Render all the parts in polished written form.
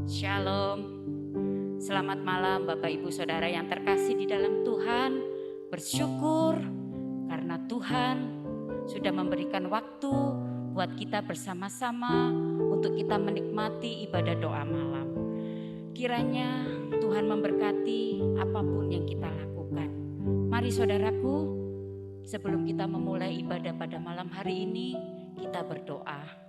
Shalom. Selamat malam Bapak Ibu Saudara yang terkasih di dalam Tuhan. Bersyukur karena Tuhan sudah memberikan waktu buat kita bersama-sama untuk kita menikmati ibadah doa malam. Kiranya Tuhan memberkati apapun yang kita lakukan. Mari saudaraku, sebelum kita memulai ibadah pada malam hari ini, kita berdoa.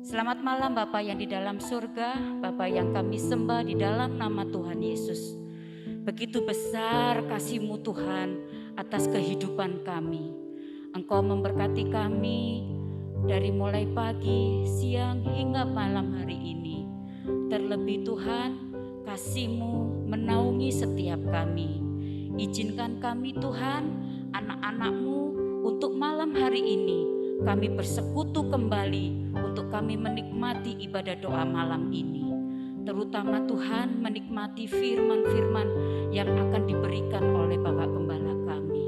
Selamat malam Bapa yang di dalam surga, Bapa yang kami sembah di dalam nama Tuhan Yesus. Begitu besar kasih-Mu Tuhan atas kehidupan kami. Engkau memberkati kami dari mulai pagi, siang hingga malam hari ini. Terlebih Tuhan, kasih-Mu menaungi setiap kami. Izinkan kami Tuhan, anak-anak-Mu untuk malam hari ini kami bersekutu kembali untuk kami menikmati ibadah doa malam ini. Terutama Tuhan menikmati firman-firman yang akan diberikan oleh Bapak Gembala kami.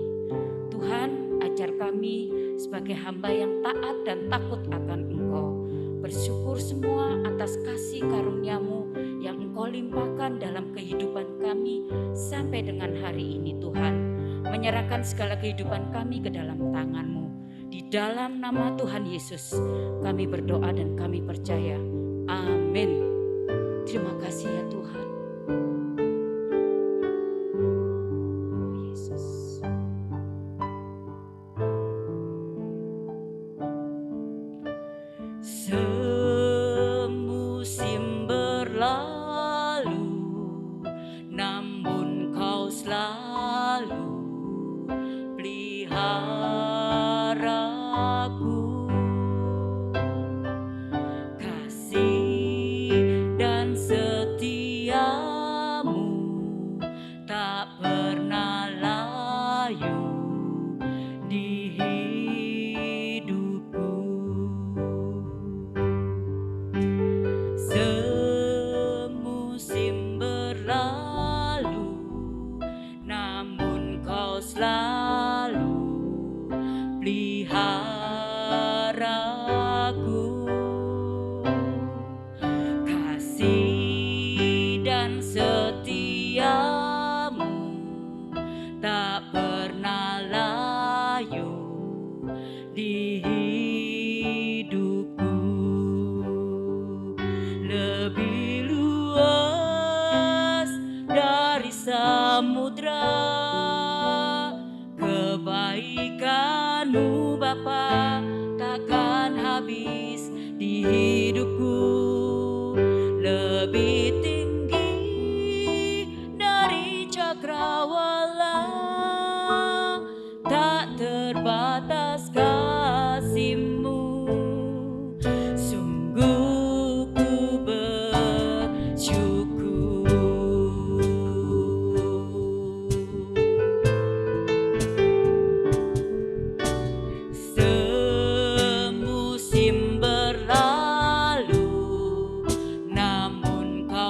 Tuhan, ajar kami sebagai hamba yang taat dan takut akan Engkau. Bersyukur semua atas kasih karunia-Mu yang Engkau limpahkan dalam kehidupan kami sampai dengan hari ini Tuhan. Menyerahkan segala kehidupan kami ke dalam tangan-Mu. Di dalam nama Tuhan Yesus kami berdoa dan kami percaya. Amin. Terima kasih ya Tuhan. Yesus. Semusim berlalu, namun Kau selalu pelihara aku. Kasih dan setiamu tak pernah layu di hidupku. Semusim berlalu, namun Kau selalu pelihara aku. Kasih dan setiamu tak pernah layu di hidupku. Lebih luas dari samudra kebaikan-Mu Bapa takkan habis di hidupku. Lebih tinggi dari cakrawala, tak terbatas kasih-Mu. Sungguh ku bersyukur. Semusim berlalu, namun Kau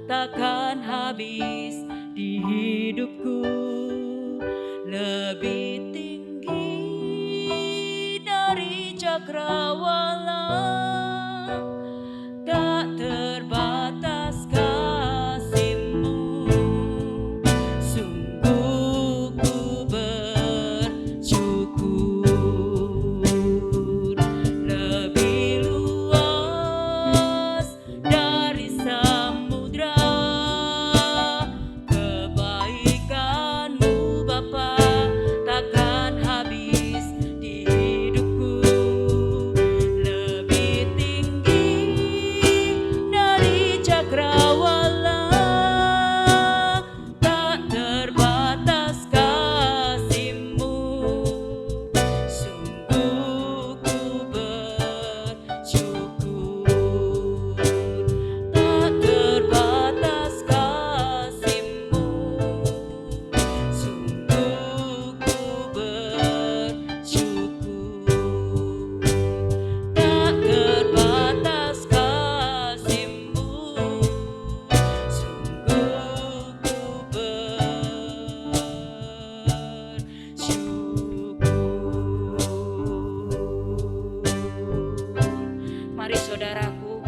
takkan habis di hidupku, lebih tinggi dari cakrawala, tak terbatas kasih-Mu. Sungguh ku bersyukur, lebih luas dari samudra kebaikan-Mu Bapa, takkan habis di hidupku, lebih tinggi dari cakrawala, tak terbatas kasih-Mu. Sungguh ku bersyukur, tak terbatas kasih-Mu. Sungguh ku bersyukur, tak terbatas kasih-Mu. Sungguh ku bersyukur. Mari saudaraku,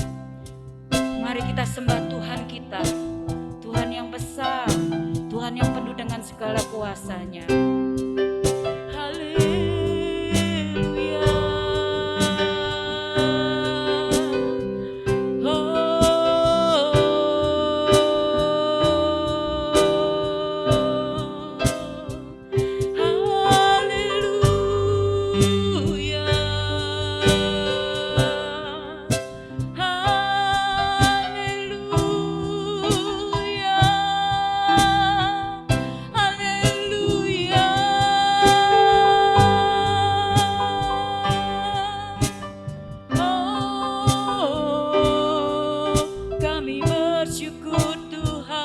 mari kita sembah Tuhan kita, Tuhan yang besar, Tuhan yang penuh dengan segala kuasa-Nya. Haleluya. Haleluya. Haleluya. Haleluya. Oh, kami bersyukur Tuhan.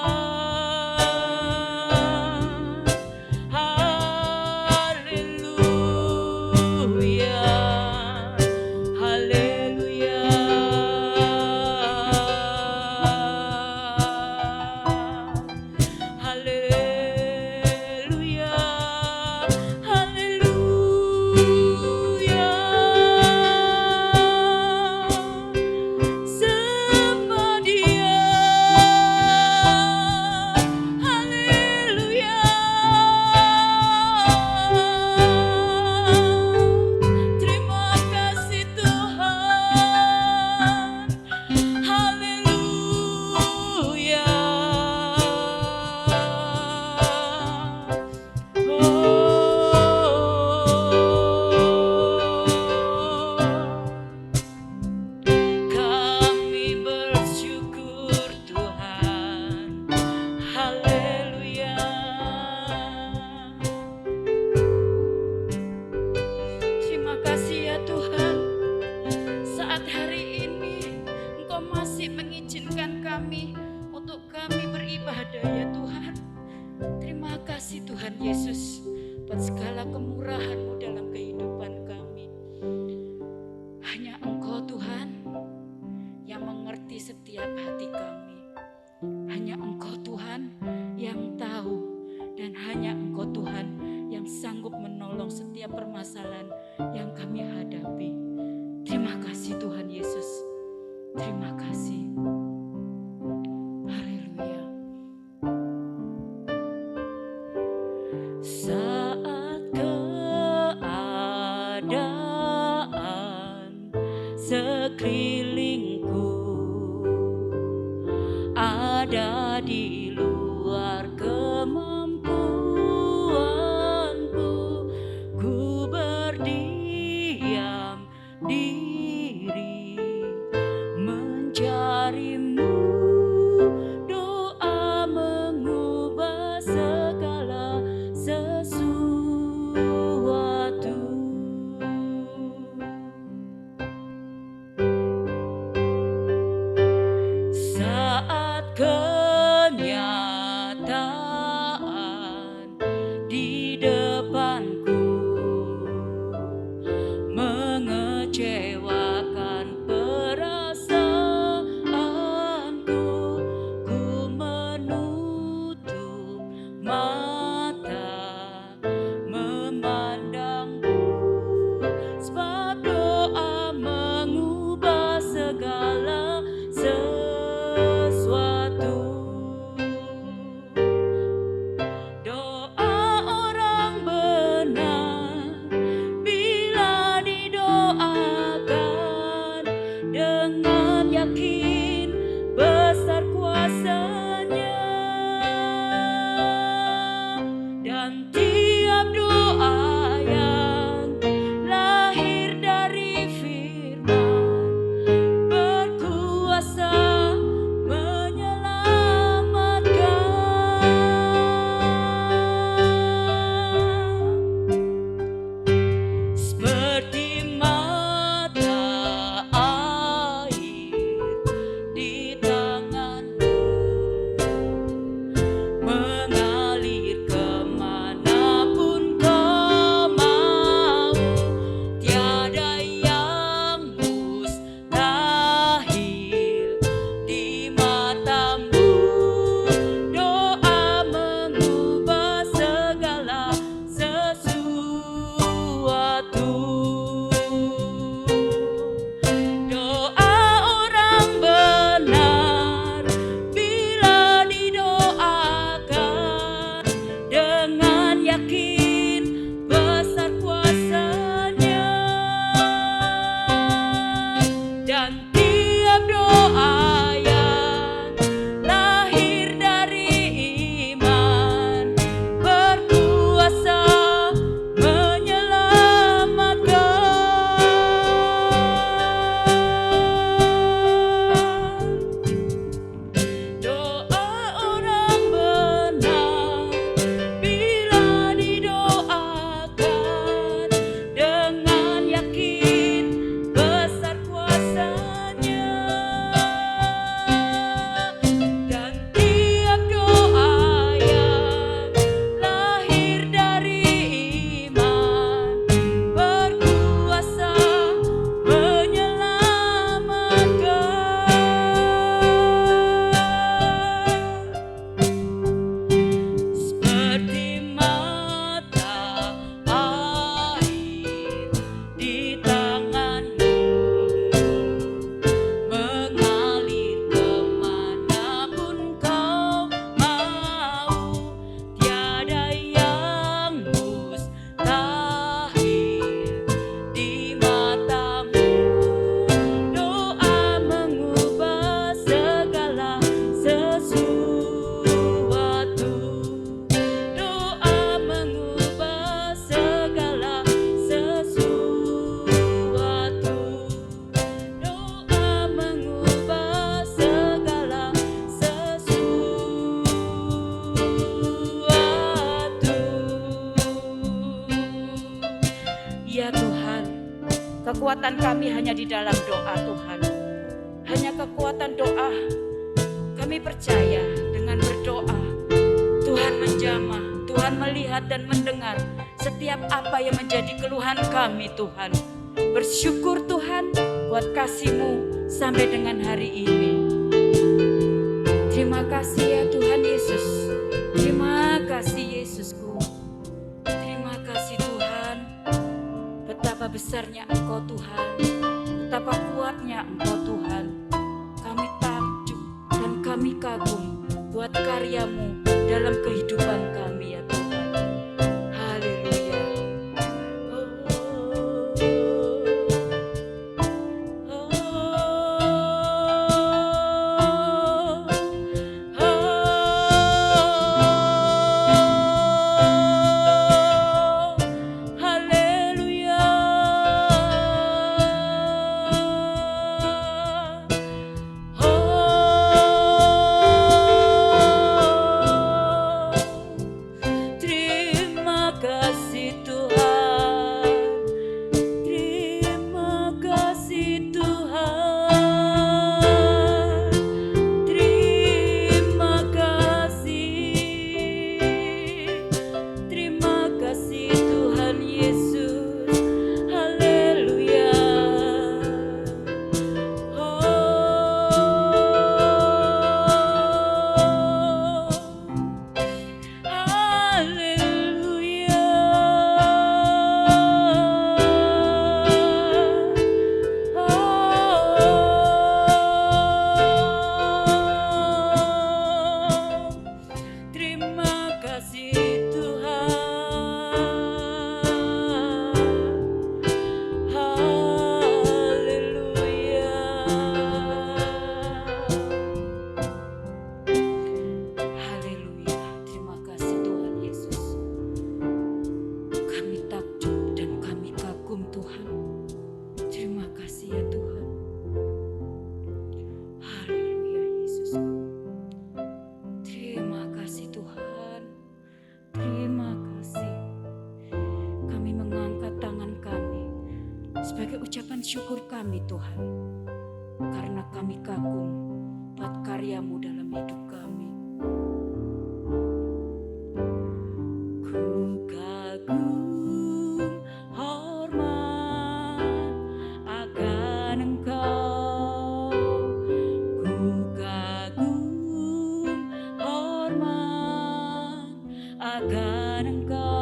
Haleluya. Haleluya. Haleluya. Haleluya. Sembah Dia. Haleluya. Terima kasih Tuhan. Haleluya. Kami bersyukur Tuhan. Haleluya. Terima kasih ya Tuhan, saat hari ini Engkau masih mengizinkan kami untuk kami beribadah ya Tuhan. Terima kasih Tuhan Yesus buat segala kemurahan-Mu dalam kehidupan kami. Hanya Engkau Tuhan yang mengerti setiap hati kami. Hanya Engkau Tuhan yang tahu, dan hanya Engkau Tuhan yang sanggup menolong setiap permasalahan yang kami hadapi. Terima kasih Tuhan Yesus. Terima kasih. Haleluya. Saat keadaan sekelilingku ada di luar kemampuanku, ku berdiam diri mencari-Mu. Doa mengubah segala sesuatu. Saat kenyang kekuatan kami hanya di dalam doa Tuhan. Hanya kekuatan doa. Kami percaya dengan berdoa Tuhan menjamah, Tuhan melihat dan mendengar setiap apa yang menjadi keluhan kami Tuhan. Bersyukur Tuhan buat kasih-Mu sampai dengan hari ini. Terima kasih ya Tuhan Yesus. Terima kasih Yesusku. Terima kasih Tuhan. Betapa besarnya Engkau Tuhan. Betapa kuatnya Engkau Tuhan. Kami takjub dan kami kagum buat karya-Mu dalam kehidupan kami ya Tuhan. Haleluya. Sebagai ucapan syukur kami Tuhan, karena kami kagum buat karya-Mu dalam hidup kami. Ku kagum hormat akan Engkau, ku kagum hormat akan Engkau.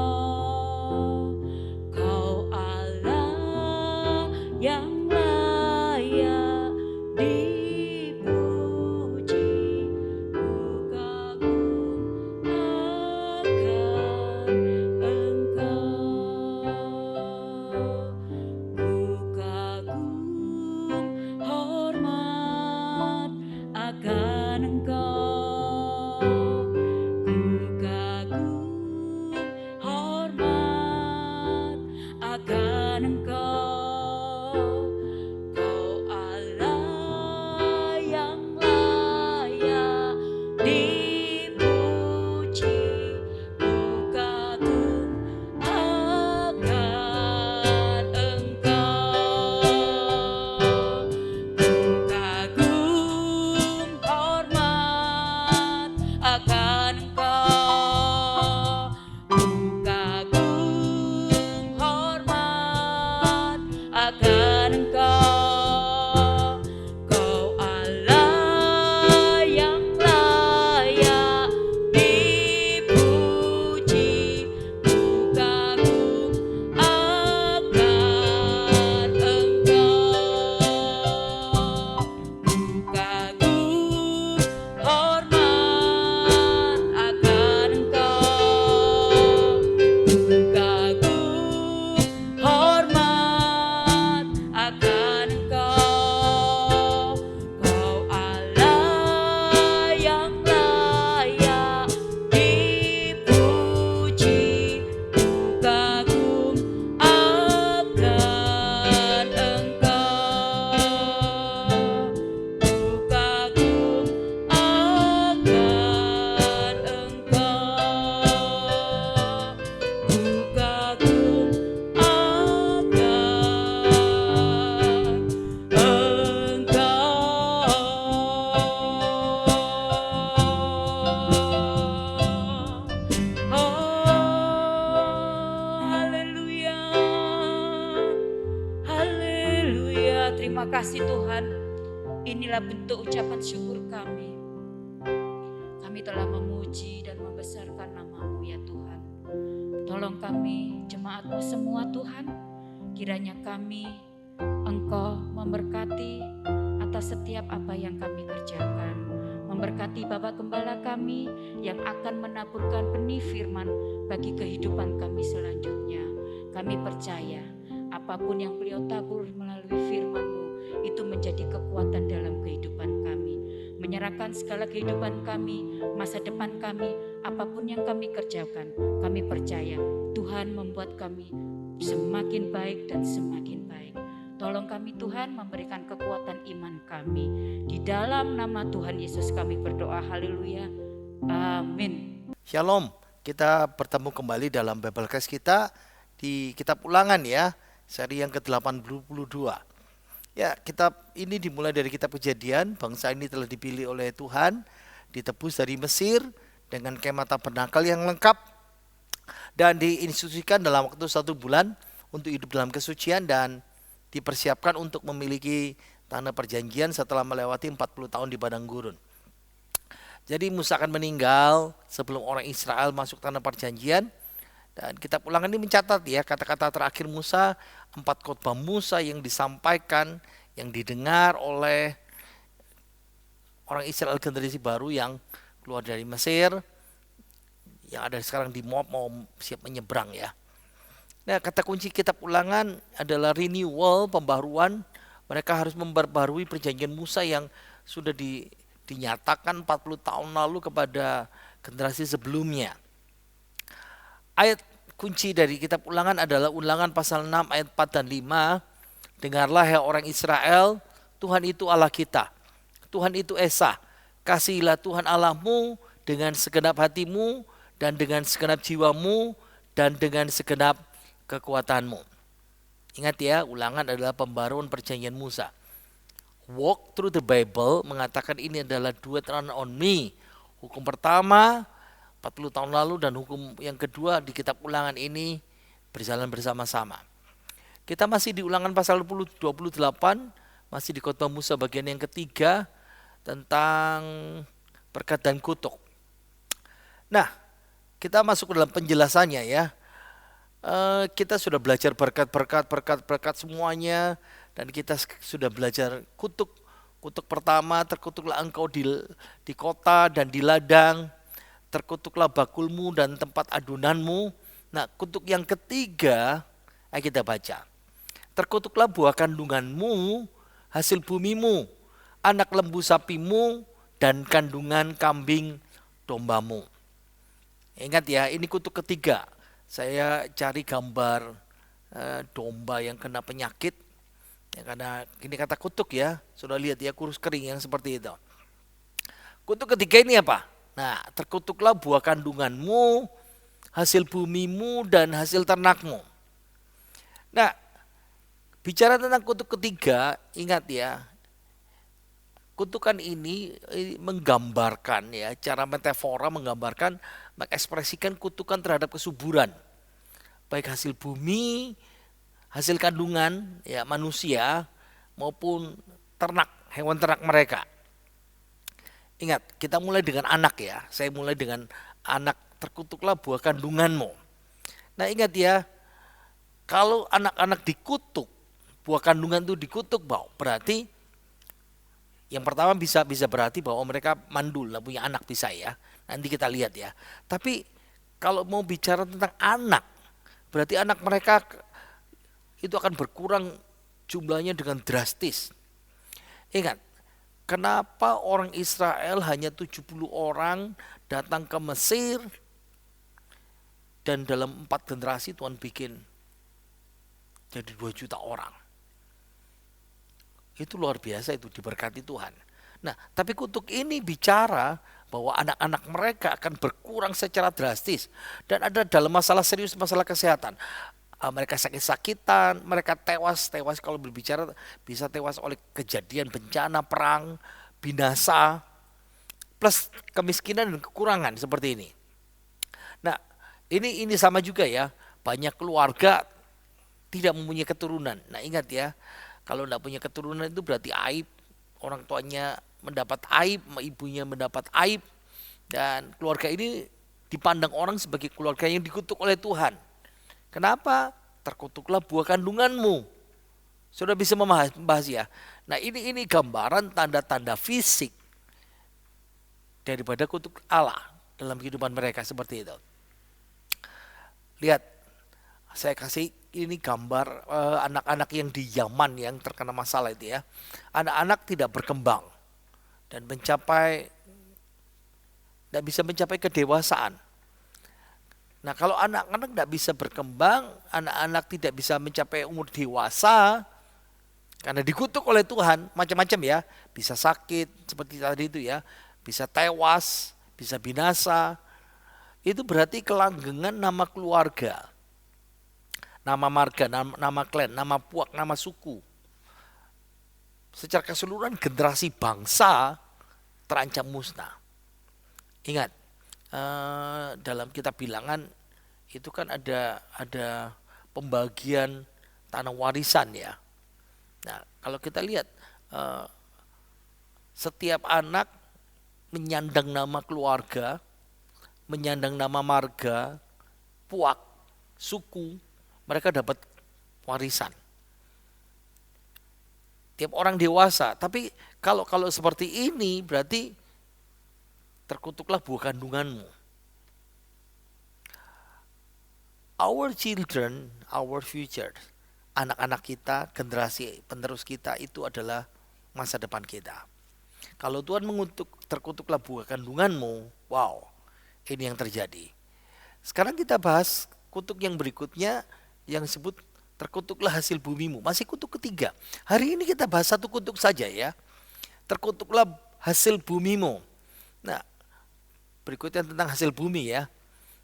Yang layak dipuji, kasih Tuhan. Inilah bentuk ucapan syukur kami. Kami telah memuji dan membesarkan nama-Mu ya Tuhan. Tolong kami, jemaat-Mu semua Tuhan. Kiranya kami, Engkau memberkati atas setiap apa yang kami kerjakan. Memberkati Bapak Gembala kami yang akan menaburkan benih firman bagi kehidupan kami selanjutnya. Kami percaya apapun yang beliau tabur melalui firman-Mu itu menjadi kekuatan dalam kehidupan kami. Menyerahkan segala kehidupan kami, masa depan kami, apapun yang kami kerjakan, kami percaya Tuhan membuat kami semakin baik dan semakin baik. Tolong kami Tuhan memberikan kekuatan iman kami. Di dalam nama Tuhan Yesus kami berdoa, haleluya, amin. Shalom, kita bertemu kembali dalam Bible Class kita di Kitab Ulangan ya, seri yang ke-82. Ya, kitab ini dimulai dari kitab Kejadian. Bangsa ini telah dipilih oleh Tuhan, ditebus dari Mesir dengan kemah tabernakel yang lengkap dan diinstruksikan dalam waktu 1 bulan untuk hidup dalam kesucian dan dipersiapkan untuk memiliki tanah perjanjian setelah melewati 40 tahun di padang gurun. Jadi Musa akan meninggal sebelum orang Israel masuk tanah perjanjian. Dan kitab Ulangan ini mencatat ya kata-kata terakhir Musa, 4 khotbah Musa yang disampaikan, yang didengar oleh orang Israel generasi baru yang keluar dari Mesir, yang ada sekarang di Moab mau siap menyeberang ya. Nah, kata kunci kitab Ulangan adalah renewal, pembaruan. Mereka harus memperbarui perjanjian Musa yang sudah dinyatakan 40 tahun lalu kepada generasi sebelumnya. Ayat kunci dari kitab Ulangan adalah Ulangan pasal 6 ayat 4 dan 5. Dengarlah hai orang Israel, Tuhan itu Allah kita. Tuhan itu Esa. Kasihilah Tuhan Allahmu dengan segenap hatimu dan dengan segenap jiwamu dan dengan segenap kekuatanmu. Ingat ya, Ulangan adalah pembaruan perjanjian Musa. Walk through the Bible mengatakan ini adalah do it on me. Hukum pertama 40 tahun lalu dan hukum yang kedua di kitab Ulangan ini berjalan bersama-sama. Kita masih di Ulangan pasal 28, masih di khotbah Musa bagian yang ketiga tentang berkat dan kutuk. Nah, kita masuk ke dalam penjelasannya ya. Kita sudah belajar berkat semuanya dan kita sudah belajar kutuk. Kutuk pertama, terkutuklah engkau di kota dan di ladang. Terkutuklah bakulmu dan tempat adunanmu. Nah, kutuk yang ketiga, ayo kita baca. Terkutuklah buah kandunganmu, hasil bumimu, anak lembu sapimu, dan kandungan kambing dombamu. Ingat ya, ini kutuk ketiga. Saya cari gambar domba yang kena penyakit. Ya, karena ini kata kutuk ya, sudah lihat ya kurus kering yang seperti itu. Kutuk ketiga ini apa? Nah, terkutuklah buah kandunganmu, hasil bumimu, dan hasil ternakmu. Nah, bicara tentang kutuk ketiga, ingat ya, kutukan ini menggambarkan ya, cara metafora menggambarkan, mengekspresikan kutukan terhadap kesuburan. Baik hasil bumi, hasil kandungan ya manusia maupun ternak, hewan ternak mereka. Ingat, kita mulai dengan anak ya. Saya mulai dengan anak, terkutuklah buah kandunganmu. Nah ingat ya, kalau anak-anak dikutuk, buah kandungan itu dikutuk, berarti yang pertama bisa berarti bahwa mereka mandul, punya anak bisa ya. Nanti kita lihat ya. Tapi kalau mau bicara tentang anak, berarti anak mereka itu akan berkurang jumlahnya dengan drastis. Ingat, kenapa orang Israel hanya 70 orang datang ke Mesir dan dalam 4 generasi Tuhan bikin jadi 2 juta orang. Itu luar biasa, itu diberkati Tuhan. Nah, tapi kutuk ini bicara bahwa anak-anak mereka akan berkurang secara drastis dan ada dalam masalah serius, masalah kesehatan. Mereka sakit-sakitan, mereka tewas kalau berbicara bisa tewas oleh kejadian bencana, perang, binasa, plus kemiskinan dan kekurangan seperti ini. Nah, ini sama juga ya, banyak keluarga tidak mempunyai keturunan. Nah, ingat ya, Kalau tidak punya keturunan itu berarti aib. Orang tuanya mendapat aib, ibunya mendapat aib. Dan keluarga ini dipandang orang sebagai keluarga yang dikutuk oleh Tuhan. Kenapa? Terkutuklah buah kandunganmu. Sudah bisa membahas ya. Nah ini gambaran tanda-tanda fisik daripada kutuk Allah dalam kehidupan mereka seperti itu. Lihat, saya kasih ini gambar anak-anak yang di Yaman yang terkena masalah itu ya. Anak-anak tidak berkembang dan tidak bisa mencapai kedewasaan. Nah kalau anak-anak tidak bisa berkembang, anak-anak tidak bisa mencapai umur dewasa, karena dikutuk oleh Tuhan, macam-macam ya. Bisa sakit seperti tadi itu ya, bisa tewas, bisa binasa. Itu berarti kelanggengan nama keluarga, nama marga, nama klan, nama puak, nama suku. Secara keseluruhan generasi bangsa terancam musnah. Ingat, dalam kitab Bilangan itu kan ada pembagian tanah warisan ya. Nah, kalau kita lihat setiap anak menyandang nama keluarga, menyandang nama marga, puak, suku, mereka dapat warisan. Tiap orang dewasa, tapi kalau seperti ini berarti terkutuklah buah kandunganmu. Our children, our future. Anak-anak kita, generasi penerus kita itu adalah masa depan kita. Kalau Tuhan mengutuk, terkutuklah buah kandunganmu, wow, ini yang terjadi. Sekarang kita bahas kutuk yang berikutnya yang disebut terkutuklah hasil bumimu. Masih kutuk ketiga. Hari ini kita bahas satu kutuk saja ya. Terkutuklah hasil bumimu. Nah, berikutnya tentang hasil bumi ya.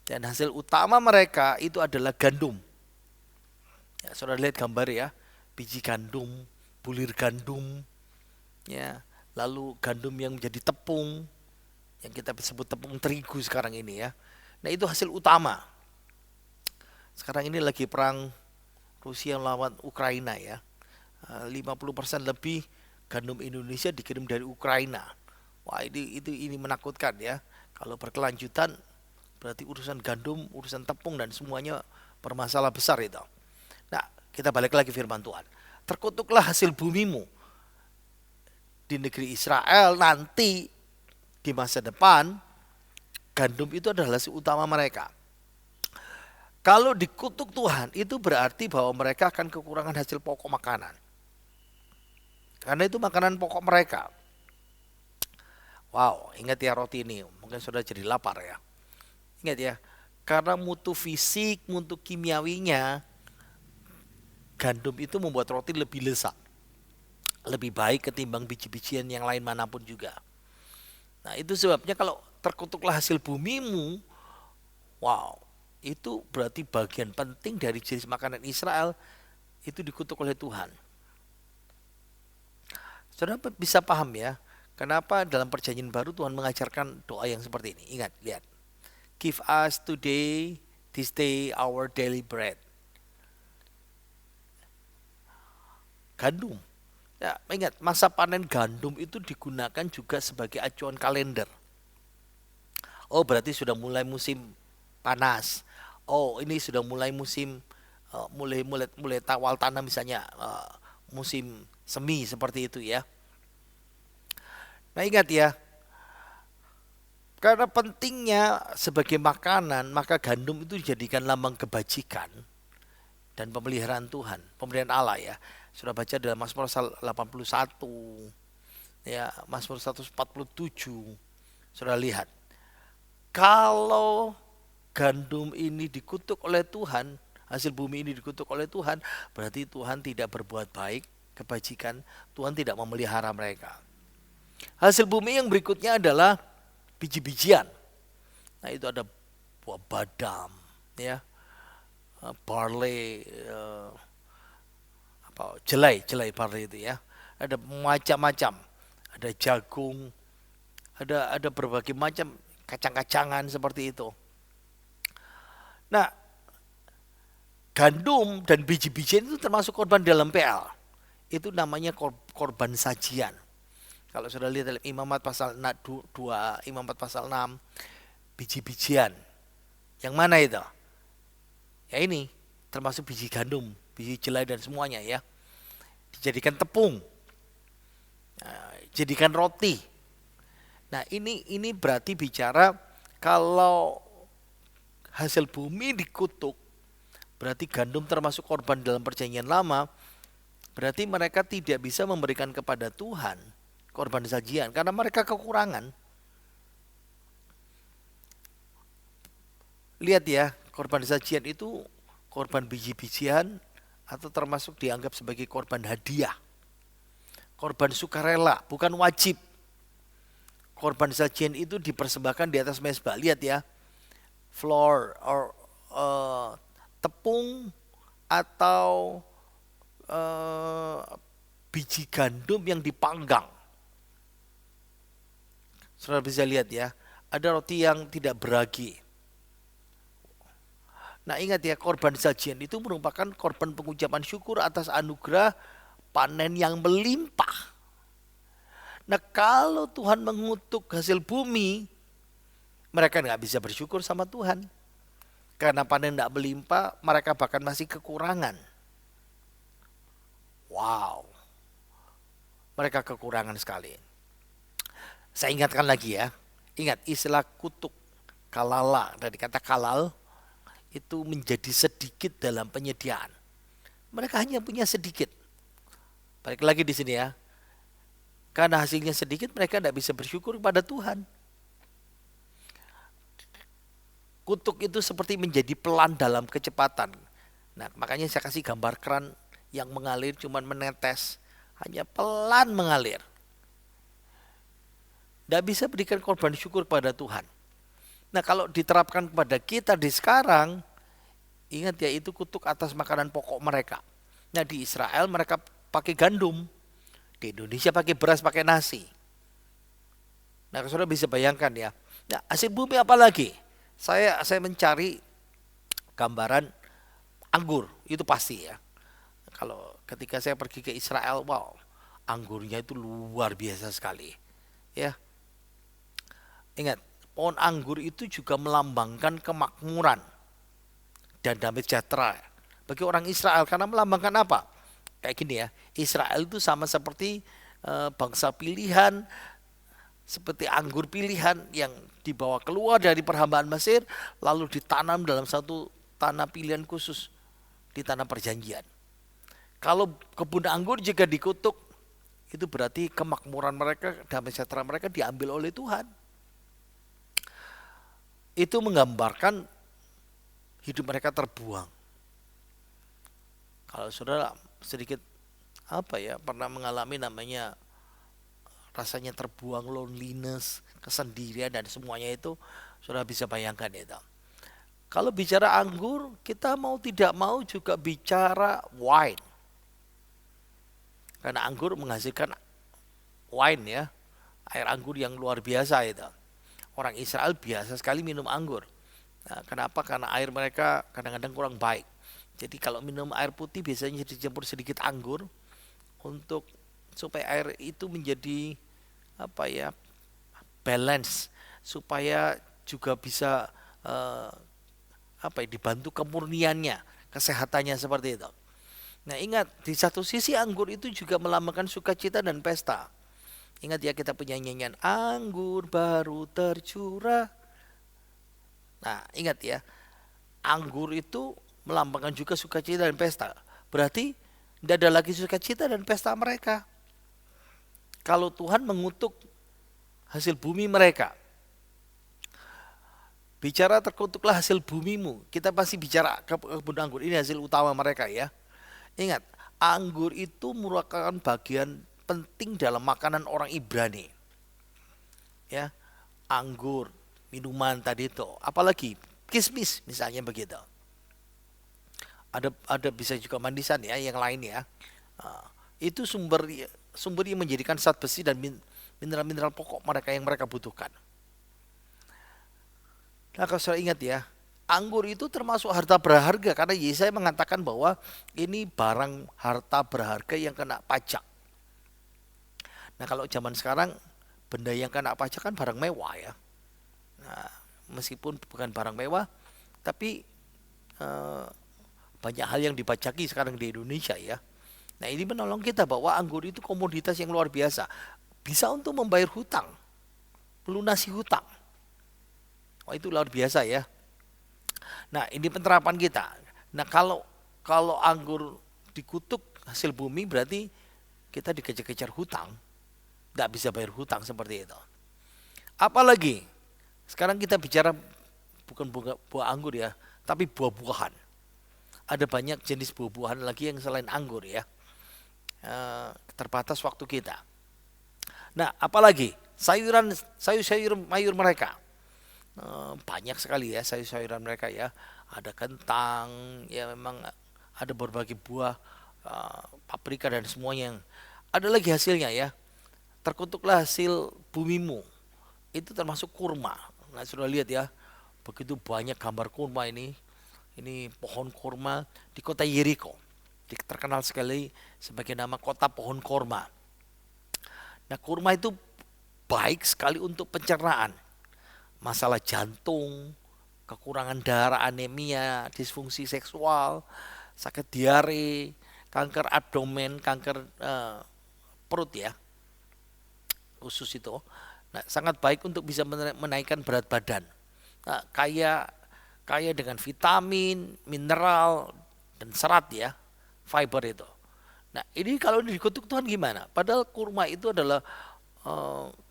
Dan hasil utama mereka itu adalah gandum. Ya, saudara lihat gambar ya, biji gandum, bulir gandum, ya, lalu gandum yang menjadi tepung, yang kita sebut tepung terigu sekarang ini ya. Nah itu hasil utama. Sekarang ini lagi perang Rusia melawan Ukraina ya. 50% lebih gandum Indonesia dikirim dari Ukraina. Wah ini menakutkan ya. Kalau berkelanjutan berarti urusan gandum, urusan tepung dan semuanya bermasalah besar itu. Nah, kita balik lagi firman Tuhan. Terkutuklah hasil bumimu. Di negeri Israel nanti di masa depan gandum itu adalah hasil utama mereka. Kalau dikutuk Tuhan itu berarti bahwa mereka akan kekurangan hasil pokok makanan. Karena itu makanan pokok mereka. Wow, ingat ya roti ini, mungkin sudah jadi lapar ya. Ingat ya, karena mutu fisik, mutu kimiawinya, gandum itu membuat roti lebih lezat. Lebih baik ketimbang biji-bijian yang lain manapun juga. Nah itu sebabnya kalau terkutuklah hasil bumimu, wow, itu berarti bagian penting dari jenis makanan Israel itu dikutuk oleh Tuhan. Saudara bisa paham ya, kenapa dalam perjanjian baru Tuhan mengajarkan doa yang seperti ini. Ingat, lihat. Give us today, this day, our daily bread. Gandum. Ya, ingat, masa panen gandum itu digunakan juga sebagai acuan kalender. Oh, berarti sudah mulai musim panas. Oh, ini sudah mulai musim mulai tawal tanam misalnya musim semi seperti itu ya. Nah, ingat ya. Karena pentingnya sebagai makanan, maka gandum itu dijadikan lambang kebajikan dan pemeliharaan Tuhan, pemeliharaan Allah ya. Sudah baca dalam Mazmur 81, ya, Mazmur 147. Sudah lihat. Kalau gandum ini dikutuk oleh Tuhan, hasil bumi ini dikutuk oleh Tuhan, berarti Tuhan tidak berbuat baik, kebajikan, Tuhan tidak memelihara mereka. Hasil bumi yang berikutnya adalah biji-bijian. Nah itu ada buah badam, ya, barley, jelai barley itu ya. Ada macam-macam, ada jagung, ada berbagai macam kacang-kacangan seperti itu. Nah, gandum dan biji-bijian itu termasuk korban dalam PL. itu namanya korban sajian. Kalau sudah lihat dalam Imamat pasal 2, Imamat pasal 6, biji-bijian. Yang mana itu? Ya ini, termasuk biji gandum, biji jelai dan semuanya ya. Dijadikan tepung, jadikan roti. Nah ini berarti bicara kalau hasil bumi dikutuk, berarti gandum termasuk korban dalam perjanjian lama, berarti mereka tidak bisa memberikan kepada Tuhan korban sajian karena mereka kekurangan. Lihat ya, korban sajian itu korban biji-bijian atau termasuk dianggap sebagai korban hadiah. Korban sukarela, bukan wajib. Korban sajian itu dipersembahkan di atas mezbah. Lihat ya, flour or tepung atau biji gandum yang dipanggang. Saudara bisa lihat ya, ada roti yang tidak beragi. Nah ingat ya, korban sajian itu merupakan korban pengucapan syukur atas anugerah panen yang melimpah. Nah kalau Tuhan mengutuk hasil bumi, mereka nggak bisa bersyukur sama Tuhan. Karena panen tidak melimpah, mereka bahkan masih kekurangan. Wow, mereka kekurangan sekali. Saya ingatkan lagi ya, ingat istilah kutuk, kalala, dari kata kalal, itu menjadi sedikit dalam penyediaan. Mereka hanya punya sedikit. Balik lagi di sini ya, karena hasilnya sedikit mereka tidak bisa bersyukur kepada Tuhan. Kutuk itu seperti menjadi pelan dalam kecepatan. Nah makanya saya kasih gambar keran yang mengalir cuman menetes, hanya pelan mengalir. Tidak bisa berikan korban syukur kepada Tuhan. Nah kalau diterapkan kepada kita di sekarang, ingat ya itu kutuk atas makanan pokok mereka. Nah di Israel mereka pakai gandum, di Indonesia pakai beras, pakai nasi. Nah saudara bisa bayangkan ya. Nah hasil bumi apa lagi? Saya mencari gambaran anggur, itu pasti ya. Kalau ketika saya pergi ke Israel, wow, anggurnya itu luar biasa sekali. Ya. Ingat, pohon anggur itu juga melambangkan kemakmuran dan damai sejahtera bagi orang Israel, karena melambangkan apa? Kayak gini ya, Israel itu sama seperti bangsa pilihan, seperti anggur pilihan yang dibawa keluar dari perhambaan Mesir lalu ditanam dalam satu tanah pilihan khusus di tanah perjanjian. Kalau kebun anggur jika dikutuk, itu berarti kemakmuran mereka, damai sejahtera mereka diambil oleh Tuhan. Itu menggambarkan hidup mereka terbuang. Kalau saudara sedikit pernah mengalami namanya rasanya terbuang, loneliness, kesendirian dan semuanya itu, saudara bisa bayangkan itu. Kalau bicara anggur, kita mau tidak mau juga bicara wine. Karena anggur menghasilkan wine ya, air anggur yang luar biasa itu. Orang Israel biasa sekali minum anggur. Nah, kenapa? Karena air mereka kadang-kadang kurang baik. Jadi kalau minum air putih biasanya dicampur sedikit anggur untuk supaya air itu menjadi balance, supaya juga bisa dibantu kemurniannya, kesehatannya seperti itu. Nah ingat, di satu sisi anggur itu juga melambangkan sukacita dan pesta. Ingat ya, kita punya nyanyian anggur baru tercurah. Nah ingat ya, anggur itu melambangkan juga sukacita dan pesta. Berarti tidak ada lagi sukacita dan pesta mereka kalau Tuhan mengutuk hasil bumi mereka. Bicara terkutuklah hasil bumimu, kita pasti bicara kebun anggur, ini hasil utama mereka ya. Ingat, anggur itu merupakan bagian penting dalam makanan orang Ibrani. Ya, anggur, minuman tadi itu, apalagi kismis misalnya begitu. Ada bisa juga manisan ya, yang lain ya. Itu sumber yang menjadikan zat besi dan mineral-mineral pokok mereka yang mereka butuhkan. Nah kalau saya ingat ya, anggur itu termasuk harta berharga karena Yesaya mengatakan bahwa ini barang harta berharga yang kena pajak. Nah, kalau zaman sekarang benda yang kena pajak kan barang mewah ya. Nah, meskipun bukan barang mewah, tapi eh, banyak hal yang dipajaki sekarang di Indonesia ya. Nah, ini menolong kita bahwa anggur itu komoditas yang luar biasa. Bisa untuk membayar hutang, melunasi hutang. Oh, itu luar biasa ya. Nah, ini penerapan kita. Nah, kalau kalau anggur dikutuk hasil bumi berarti kita dikejar-kejar hutang. Nggak bisa bayar hutang seperti itu. Apalagi sekarang kita bicara bukan buah anggur ya, tapi buah-buahan. Ada banyak jenis buah-buahan lagi yang selain anggur ya. Terbatas waktu kita. Nah, apalagi sayur mayur mereka. Banyak sekali ya sayur-sayuran mereka ya. Ada kentang, ya memang ada berbagai buah, paprika dan semuanya yang ada lagi hasilnya ya. Terkutuklah hasil bumimu. Itu termasuk kurma. Nah, sudah lihat ya. Begitu banyak gambar kurma ini. Ini pohon kurma di kota Yeriko. Terkenal sekali sebagai nama kota pohon kurma. Nah, kurma itu baik sekali untuk pencernaan. Masalah jantung, kekurangan darah, anemia, disfungsi seksual, sakit diare, kanker abdomen, kanker perut ya, usus itu. Nah, sangat baik untuk bisa menaikkan berat badan. Nah, kaya dengan vitamin, mineral, dan serat ya, fiber itu. Nah, ini kalau dikutuk Tuhan gimana? Padahal kurma itu adalah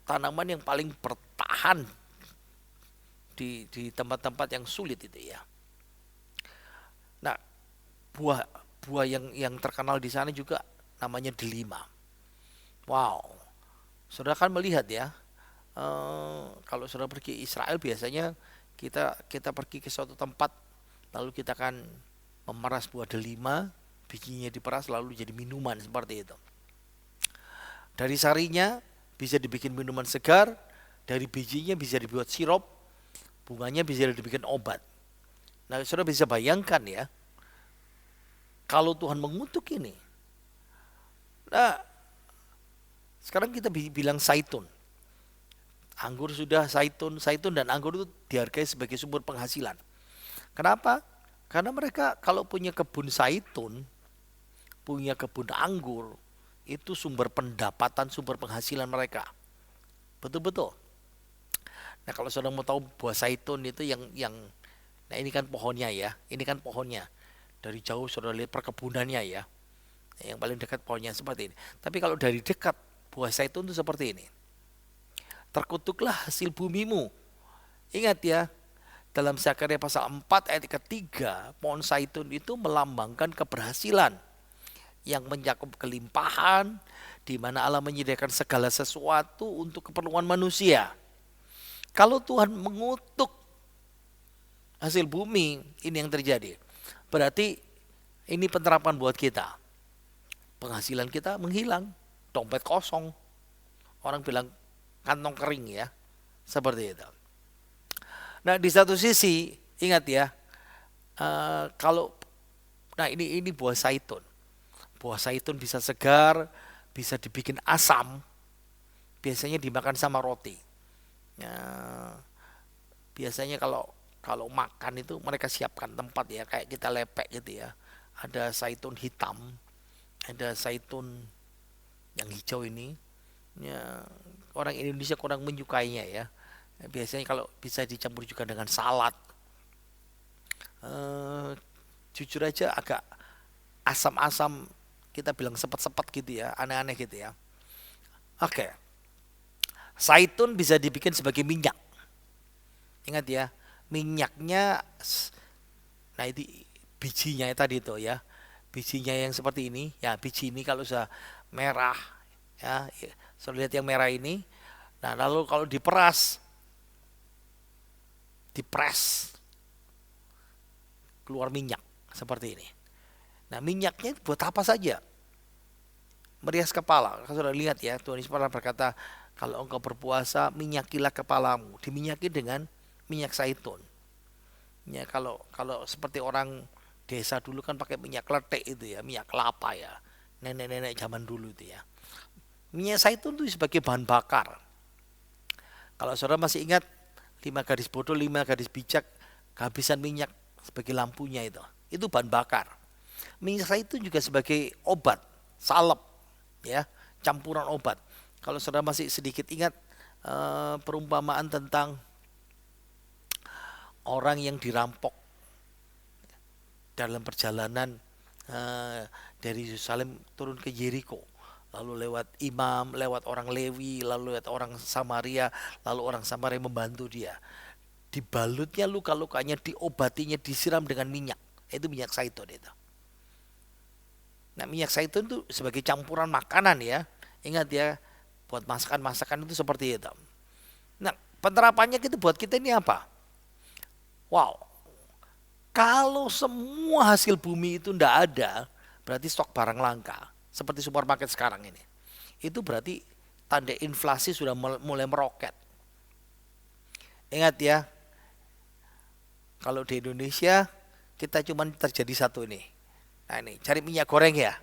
tanaman yang paling bertahan di tempat-tempat yang sulit itu ya. Nah, buah yang terkenal di sana juga namanya delima. Wow, saudara kan melihat ya, kalau saudara pergi Israel biasanya kita pergi ke suatu tempat, lalu kita akan memeras buah delima, bijinya diperas lalu jadi minuman seperti itu. Dari sarinya bisa dibikin minuman segar, dari bijinya bisa dibuat sirup, bunganya bisa dibikin obat. Nah, saudara bisa bayangkan ya, kalau Tuhan mengutuk ini. Nah, sekarang kita bilang zaitun. Anggur sudah zaitun dan anggur itu dihargai sebagai sumber penghasilan. Kenapa? Karena mereka kalau punya kebun zaitun, punya kebun anggur, itu sumber pendapatan, sumber penghasilan mereka. Betul-betul. Nah, kalau saudara mau tahu buah zaitun itu yang nah ini kan pohonnya ya, ini kan pohonnya. Dari jauh saudara lihat perkebunannya ya. Yang paling dekat pohonnya seperti ini. Tapi kalau dari dekat buah zaitun itu seperti ini. Terkutuklah hasil bumimu. Ingat ya, dalam Zakaria pasal 4 ayat ketiga, pohon zaitun itu melambangkan keberhasilan yang mencakup kelimpahan, di mana Allah menyediakan segala sesuatu untuk keperluan manusia. Kalau Tuhan mengutuk hasil bumi, ini yang terjadi. Berarti ini penerapan buat kita. Penghasilan kita menghilang, dompet kosong. Orang bilang kantong kering ya, seperti itu. Nah, di satu sisi ingat ya, nah ini buah zaitun. Buah zaitun bisa segar, bisa dibikin asam. Biasanya dimakan sama roti. Biasanya kalau makan itu mereka siapkan tempat ya, kayak kita lepek gitu ya. Ada zaitun hitam, ada zaitun yang hijau ini. Ya, orang Indonesia kurang menyukainya ya. Biasanya kalau bisa dicampur juga dengan salad. Jujur aja agak asam-asam, kita bilang sepet-sepet gitu ya, aneh-aneh gitu ya. Oke. Zaitun bisa dibikin sebagai minyak. Ingat ya, minyaknya, nah itu bijinya tadi itu ya. Bijinya yang seperti ini, ya biji ini kalau sudah merah, ya, sudah lihat yang merah ini. Nah, lalu kalau dipres, keluar minyak seperti ini. Nah, minyaknya buat apa saja? Merias kepala. Kalau sudah lihat ya, Tuhan Yesus pernah berkata, kalau engkau berpuasa, minyakilah kepalamu. Diminyaki dengan minyak zaitun. Ya kalau kalau seperti orang desa dulu kan pakai minyak kletek itu ya, minyak kelapa ya. Nenek-nenek zaman dulu itu ya. Minyak zaitun itu sebagai bahan bakar. Kalau saudara masih ingat 5 garis bodoh, 5 garis bijak, kehabisan minyak sebagai lampunya itu bahan bakar. Minyak zaitun juga sebagai obat, salep, ya, campuran obat. Kalau saudara masih sedikit ingat perumpamaan tentang orang yang dirampok dalam perjalanan dari Yerusalem turun ke Yeriko, lalu lewat imam, lewat orang Lewi, lalu lewat orang Samaria, lalu orang Samaria membantu dia. Dibalutnya luka-lukanya, diobatinya, disiram dengan minyak. Itu minyak zaitun itu. Nah, minyak zaitun itu sebagai campuran makanan ya. Ingat ya, buat masakan-masakan itu seperti itu. Nah, penerapannya gitu buat kita ini apa? Wow, kalau semua hasil bumi itu ndak ada, berarti stok barang langka. Seperti supermarket sekarang ini. Itu berarti tanda inflasi sudah mulai meroket. Ingat ya, kalau di Indonesia kita cuma terjadi satu ini. Nah ini, cari minyak goreng ya.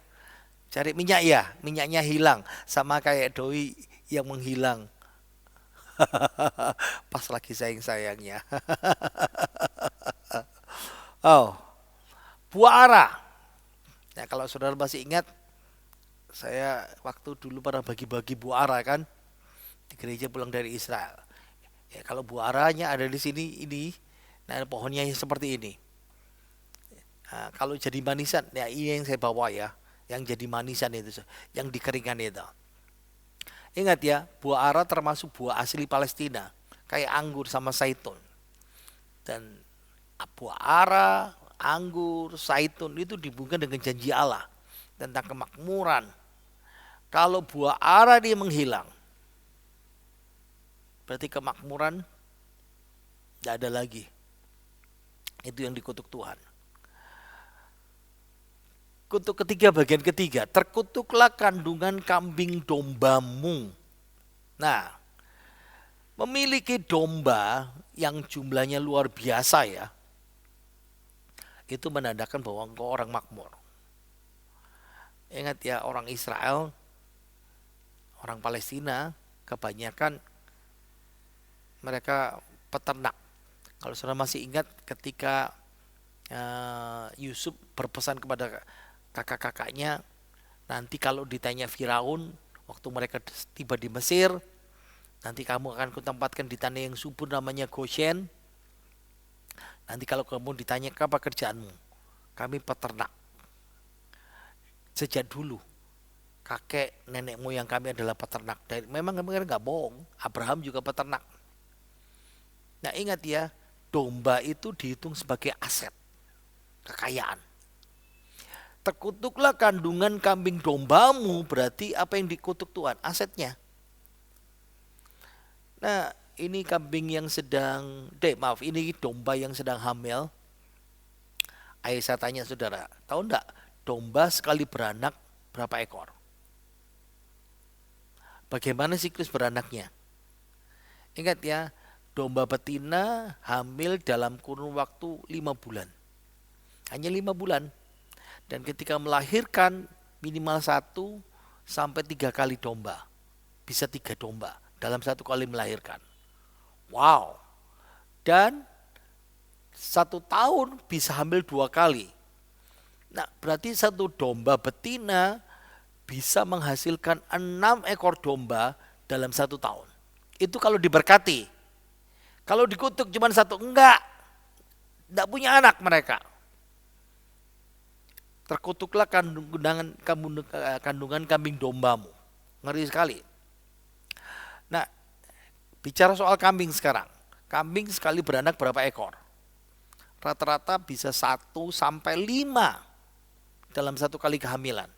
Cari minyak ya, minyaknya hilang. Sama kayak doi yang menghilang. Pas lagi sayang-sayangnya. Oh, buah ara. Nah kalau saudara masih ingat, saya waktu dulu pernah bagi-bagi buah ara kan di gereja pulang dari Israel. Ya kalau buah aranya ada di sini ini, nah pohonnya seperti ini. Nah, kalau jadi manisan, ya ini yang saya bawa ya, yang jadi manisan itu, yang dikeringkan itu. Ingat ya, buah ara termasuk buah asli Palestina, kayak anggur sama zaitun. Dan buah ara, anggur, zaitun itu dihubungkan dengan janji Allah tentang kemakmuran. Kalau buah ara dia menghilang, berarti kemakmuran tidak ada lagi. Itu yang dikutuk Tuhan. Kutuk ketiga bagian ketiga, terkutuklah kandungan kambing dombamu. Nah, memiliki domba yang jumlahnya luar biasa ya, itu menandakan bahwa engkau orang makmur. Ingat ya, orang Israel, orang Palestina, kebanyakan mereka peternak. Kalau saudara masih ingat ketika Yusuf berpesan kepada kakak-kakaknya, nanti kalau ditanya Firaun, waktu mereka tiba di Mesir, nanti kamu akan kutempatkan di tanah yang subur namanya Goshen. Nanti kalau kamu ditanya apa kerjaanmu, kami peternak. Sejak dulu kakek nenek moyang kami adalah peternak. Dan memang kami nggak bohong, Abraham juga peternak. Nah ingat ya, domba itu dihitung sebagai aset, kekayaan. Terkutuklah kandungan kambing dombamu, berarti apa yang dikutuk Tuhan? Asetnya. Nah ini kambing yang sedang, ini domba yang sedang hamil. Ayo saya tanya saudara, tahu enggak domba sekali beranak berapa ekor? Bagaimana siklus beranaknya? Ingat ya, domba betina hamil dalam kurun waktu 5 bulan. Hanya 5 bulan. Dan ketika melahirkan minimal 1 sampai 3 kali domba. Bisa 3 domba dalam 1 kali melahirkan. Wow. Dan 1 tahun bisa hamil 2 kali. Nah berarti 1 domba betina bisa menghasilkan 6 ekor domba dalam 1 tahun. Itu kalau diberkati. Kalau dikutuk cuma 1, enggak punya anak mereka. Terkutuklah kandungan kambing dombamu. Ngeri sekali. Nah, bicara soal kambing sekarang. Kambing sekali beranak berapa ekor? Rata-rata bisa 1 sampai 5 dalam 1 kali kehamilan.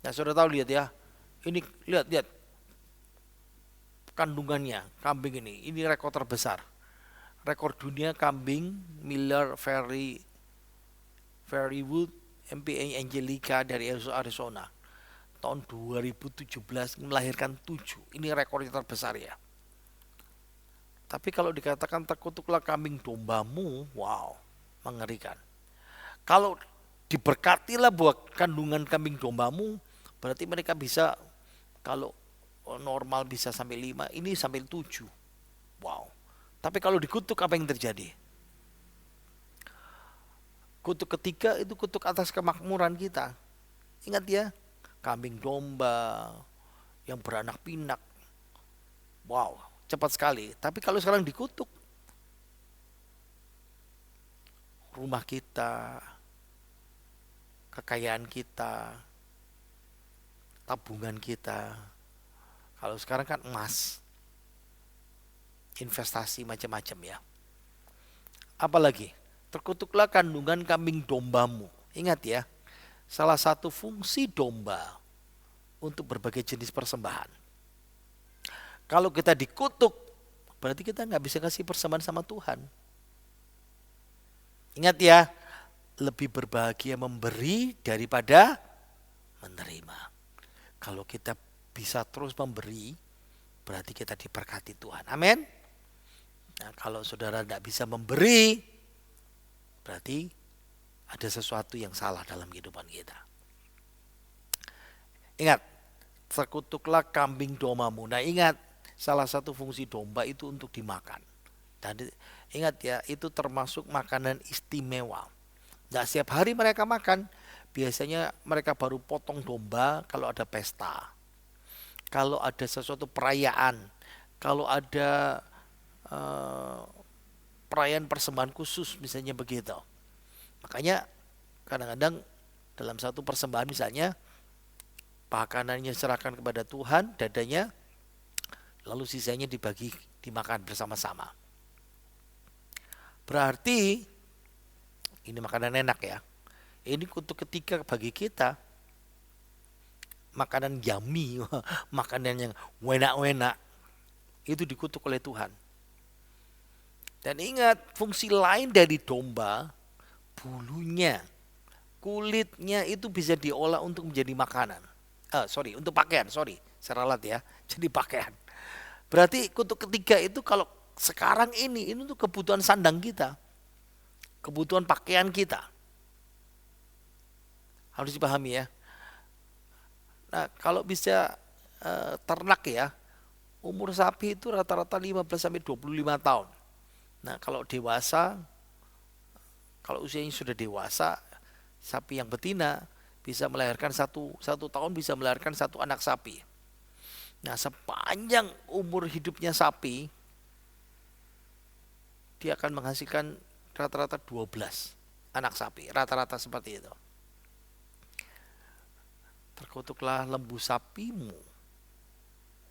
Nah, sudah tahu lihat ya. Ini lihat kandungannya kambing ini. Ini rekor terbesar. Rekor dunia kambing Miller Fairywood MPA Angelica dari Arizona tahun 2017 melahirkan 7. Ini rekornya terbesar ya. Tapi kalau dikatakan terkutuklah kambing dombamu, wow, mengerikan. Kalau diberkatilah buat kandungan kambing dombamu, berarti mereka bisa, kalau normal bisa sampai 5, ini sampai 7. Wow. Tapi kalau dikutuk apa yang terjadi? Kutuk ketiga itu kutuk atas kemakmuran kita. Ingat ya, kambing domba yang beranak pinak. Wow, cepat sekali. Tapi kalau sekarang dikutuk, rumah kita, kekayaan kita, tabungan kita. Kalau sekarang kan emas, investasi macam-macam ya. Apalagi, terkutuklah kandungan kambing dombamu. Ingat ya, salah satu fungsi domba untuk berbagai jenis persembahan. Kalau kita dikutuk, berarti kita nggak bisa kasih persembahan sama Tuhan. Ingat ya, lebih berbahagia memberi daripada menerima. Kalau kita bisa terus memberi, berarti kita diberkati Tuhan. Amin. Nah, kalau saudara tidak bisa memberi, berarti ada sesuatu yang salah dalam kehidupan kita. Ingat, terkutuklah kambing dombamu. Nah ingat, salah satu fungsi domba itu untuk dimakan. Dan ingat ya, itu termasuk makanan istimewa. Nah setiap hari mereka makan, biasanya mereka baru potong domba kalau ada pesta. Kalau ada sesuatu perayaan, kalau ada perayaan persembahan khusus misalnya begitu. Makanya kadang-kadang dalam satu persembahan misalnya, makanannya serahkan kepada Tuhan, dadanya, lalu sisanya dibagi, dimakan bersama-sama. Berarti ini makanan enak ya. Ini kutuk ketiga bagi kita. Makanan yummy, makanan yang enak-enak, itu dikutuk oleh Tuhan. Dan ingat, fungsi lain dari domba, bulunya, kulitnya itu bisa diolah untuk menjadi makanan. Untuk pakaian, seralat ya, jadi pakaian. Berarti kutuk ketiga itu kalau sekarang ini untuk kebutuhan sandang kita, kebutuhan pakaian kita. Harus dipahami ya. Nah kalau bisa ternak ya, umur sapi itu rata-rata 15 sampai 25 tahun. Nah kalau dewasa, kalau usianya sudah dewasa, sapi yang betina bisa melahirkan satu tahun bisa melahirkan 1 anak sapi. Nah sepanjang umur hidupnya sapi, dia akan menghasilkan rata-rata 12 anak sapi, rata-rata seperti itu. Terkutuklah lembu sapimu.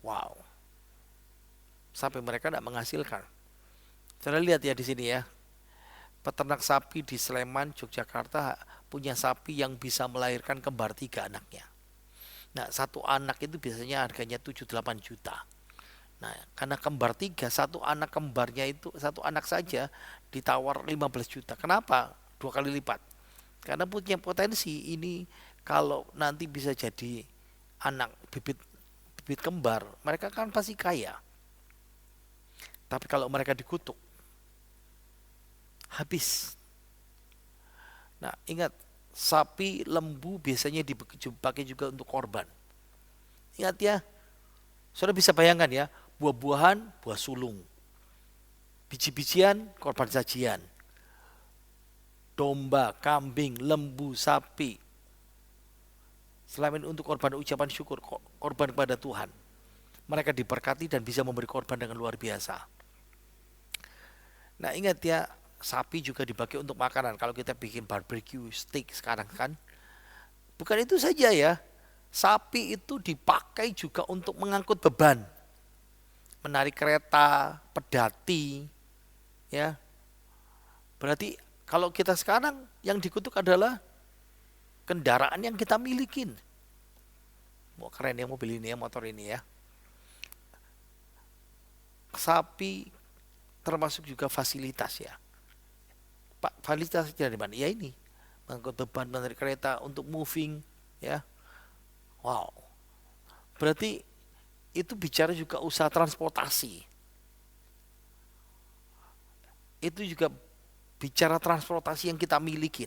Wow. Sampai mereka tidak menghasilkan. Saudara lihat ya di sini ya. Peternak sapi di Sleman, Yogyakarta punya sapi yang bisa melahirkan kembar 3 anaknya. Nah, 1 anak itu biasanya harganya 7-8 juta. Nah, karena kembar 3, 1 anak kembarnya itu 1 anak saja ditawar 15 juta. Kenapa? 2 kali lipat. Karena punya potensi ini. Kalau nanti bisa jadi anak bibit kembar, mereka kan pasti kaya. Tapi kalau mereka dikutuk, habis. Nah ingat, sapi, lembu biasanya dipakai juga untuk korban. Ingat ya, saudara bisa bayangkan ya, buah-buahan, buah sulung, biji-bijian, korban sajian, domba, kambing, lembu, sapi, selain untuk korban ucapan syukur, korban kepada Tuhan. Mereka diberkati dan bisa memberi korban dengan luar biasa. Nah ingat ya, sapi juga dipakai untuk makanan. Kalau kita bikin barbecue steak sekarang kan, bukan itu saja ya, sapi itu dipakai juga untuk mengangkut beban, menarik kereta, pedati, ya. Berarti kalau kita sekarang yang dikutuk adalah kendaraan yang kita milikin. Wah keren ya mobil ini ya, motor ini ya. Sapi termasuk juga fasilitas ya. Pak, fasilitas dari mana? Ya ini, mengangkut beban, menarik kereta untuk moving ya. Wow. Berarti itu bicara juga usaha transportasi. itu juga bicara transportasi yang kita miliki.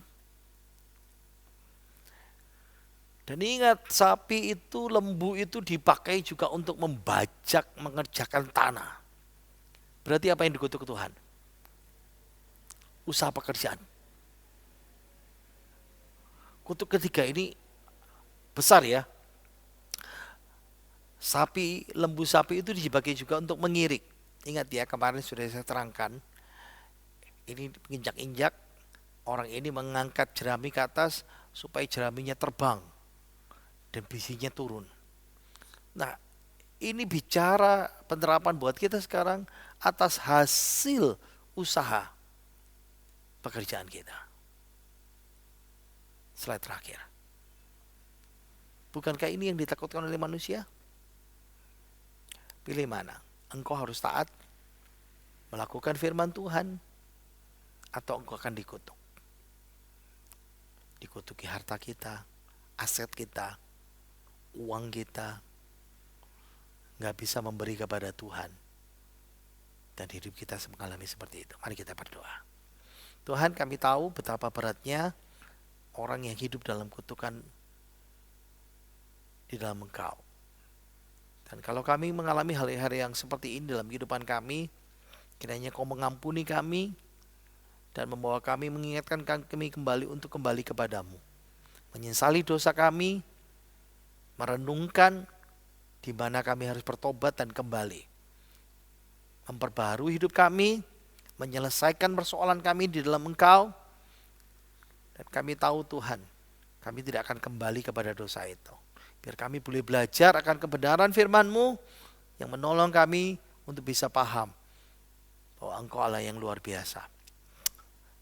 Dan ingat, sapi itu, lembu itu dipakai juga untuk membajak, mengerjakan tanah. Berarti apa yang dikutuk Tuhan? Usaha pekerjaan. Kutuk ketiga ini besar ya. Sapi, lembu sapi itu dipakai juga untuk mengirik. Ingat ya, kemarin sudah saya terangkan. Ini menginjak-injak, orang ini mengangkat jerami ke atas supaya jeraminya terbang dan bisinya turun. Nah, ini bicara penerapan buat kita sekarang atas hasil usaha pekerjaan kita. Slide terakhir. Bukankah ini yang ditakutkan oleh manusia? Pilih mana? Engkau harus taat, melakukan firman Tuhan, atau engkau akan dikutuk. Dikutuki harta kita, aset kita, uang kita, gak bisa memberi kepada Tuhan. Dan hidup kita mengalami seperti itu. Mari kita berdoa. Tuhan, kami tahu betapa beratnya orang yang hidup dalam kutukan di dalam Engkau. Dan kalau kami mengalami hal-hal yang seperti ini dalam kehidupan kami, kiranya Kau mengampuni kami dan membawa kami, mengingatkan kami kembali untuk kembali kepadamu. Menyesali dosa kami, merenungkan di mana kami harus bertobat dan kembali. Memperbaharui hidup kami, menyelesaikan persoalan kami di dalam Engkau. Dan kami tahu Tuhan, kami tidak akan kembali kepada dosa itu. Biar kami boleh belajar akan kebenaran firman-Mu yang menolong kami untuk bisa paham bahwa Engkau Allah yang luar biasa.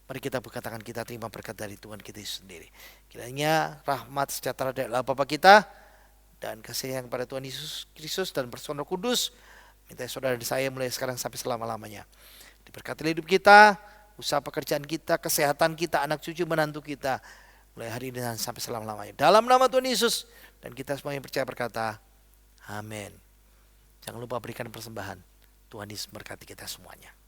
Mari kita berkatakan, kita terima berkat dari Tuhan kita sendiri. Kiranya rahmat sejahtera dari Allah Bapa kita dan kasih yang pada Tuhan Yesus Kristus dan bersama Roh Kudus, minta saudara dan saya mulai sekarang sampai selama-lamanya. Diberkati hidup kita, usaha pekerjaan kita, kesehatan kita, anak cucu menantu kita, mulai hari ini dan sampai selama-lamanya. Dalam nama Tuhan Yesus, dan kita semua yang percaya berkata, amin. Jangan lupa berikan persembahan. Tuhan Yesus berkati kita semuanya.